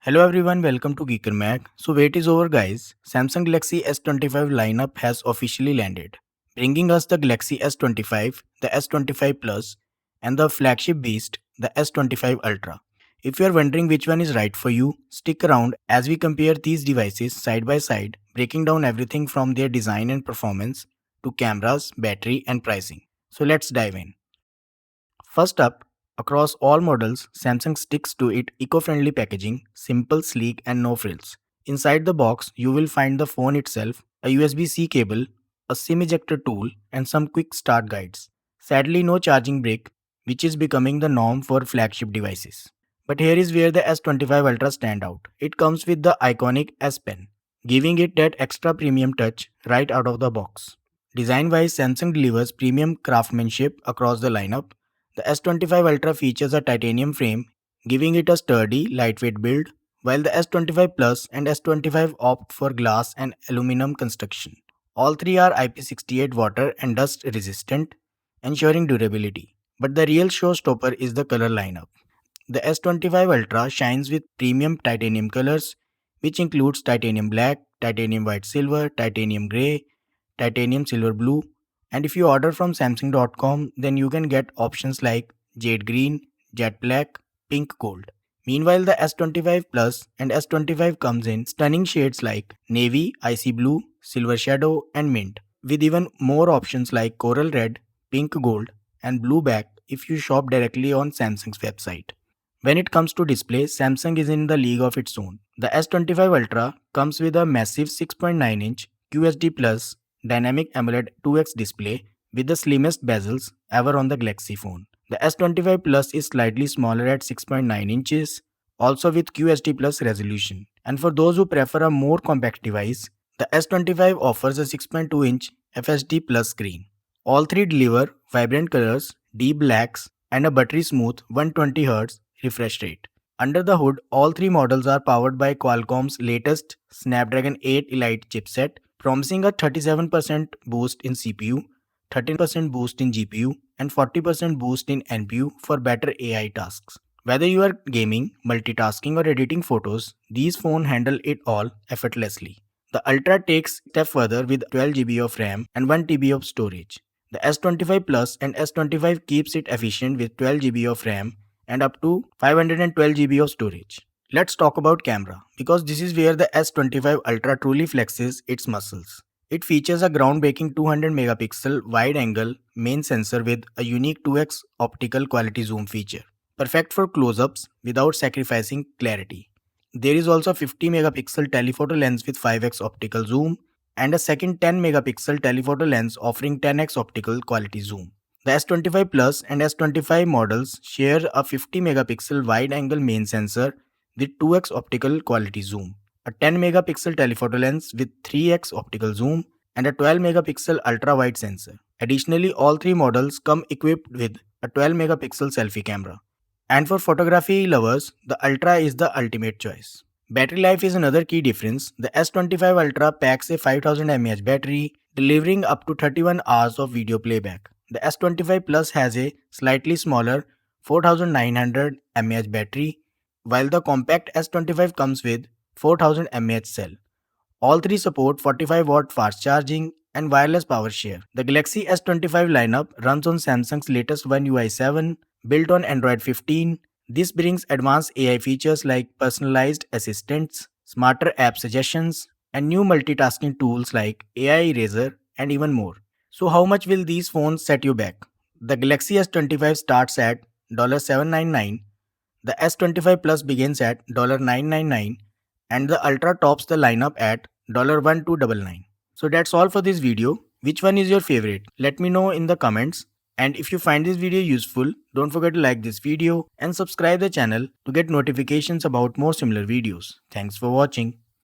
Hello everyone, welcome to geekermag. So wait is over guys. Samsung Galaxy S25 lineup has officially landed, bringing us the Galaxy S25, the S25 Plus, and the flagship beast, the S25 Ultra. If you are wondering which one is right for you, stick around as we compare these devices side by side, breaking down everything from their design and performance to cameras, battery, and pricing. So let's dive in. First up, across all models, Samsung sticks to its eco-friendly packaging, simple, sleek and no frills. Inside the box, you will find the phone itself, a USB-C cable, a SIM ejector tool and some quick start guides. Sadly, no charging brick, which is becoming the norm for flagship devices. But here is where the S25 Ultra stand out. It comes with the iconic S Pen, giving it that extra premium touch right out of the box. Design-wise, Samsung delivers premium craftsmanship across the lineup. The S25 Ultra features a titanium frame, giving it a sturdy, lightweight build, while the S25 Plus and S25 opt for glass and aluminum construction. All three are IP68 water and dust resistant, ensuring durability. But the real showstopper is the color lineup. The S25 Ultra shines with premium titanium colors, which includes titanium black, titanium white silver, titanium grey, titanium silver blue, and if you order from Samsung.com, then you can get options like jade green, jet black, pink gold. Meanwhile, the S25 Plus and S25 comes in stunning shades like navy, icy blue, silver shadow, and mint, with even more options like coral red, pink gold, and blue back if you shop directly on Samsung's website. When it comes to display, Samsung is in the league of its own. The S25 Ultra comes with a massive 6.9-inch QHD Plus dynamic AMOLED 2x display with the slimmest bezels ever on the Galaxy phone. The S25 Plus is slightly smaller at 6.9 inches, also with QHD Plus resolution. And for those who prefer a more compact device, the S25 offers a 6.2-inch FHD Plus screen. All three deliver vibrant colors, deep blacks, and a buttery smooth 120Hz refresh rate. Under the hood, all three models are powered by Qualcomm's latest Snapdragon 8 Elite chipset, promising a 37% boost in CPU, 13% boost in GPU, and 40% boost in NPU for better AI tasks. Whether you are gaming, multitasking, or editing photos, these phones handle it all effortlessly. The Ultra takes a step further with 12 GB of RAM and 1 TB of storage. The S25 Plus and S25 keeps it efficient with 12 GB of RAM and up to 512 GB of storage. Let's talk about camera, because this is where the S25 Ultra truly flexes its muscles. It features a groundbreaking 200 megapixel wide-angle main sensor with a unique 2x optical quality zoom feature, perfect for close-ups without sacrificing clarity. There is also a 50 megapixel telephoto lens with 5x optical zoom and a second 10 megapixel telephoto lens offering 10x optical quality zoom. The S25 Plus and S25 models share a 50 megapixel wide-angle main sensor with 2x optical quality zoom, a 10 megapixel telephoto lens with 3x optical zoom, and a 12 megapixel ultra-wide sensor. Additionally, all three models come equipped with a 12 megapixel selfie camera. And for photography lovers, the Ultra is the ultimate choice. Battery life is another key difference. The S25 Ultra packs a 5000 mAh battery, delivering up to 31 hours of video playback. The S25 Plus has a slightly smaller 4900 mAh battery, while the compact S25 comes with 4000 mAh cell. All three support 45-watt fast charging and wireless power share. The Galaxy S25 lineup runs on Samsung's latest One UI 7, built on Android 15. This brings advanced AI features like personalized assistants, smarter app suggestions, and new multitasking tools like AI Eraser and even more. So how much will these phones set you back? The Galaxy S25 starts at $799, the S25 Plus begins at $999, and the Ultra tops the lineup at $1299. So that's all for this video. Which one is your favorite? Let me know in the comments. And if you find this video useful, don't forget to like this video and subscribe the channel to get notifications about more similar videos. Thanks for watching.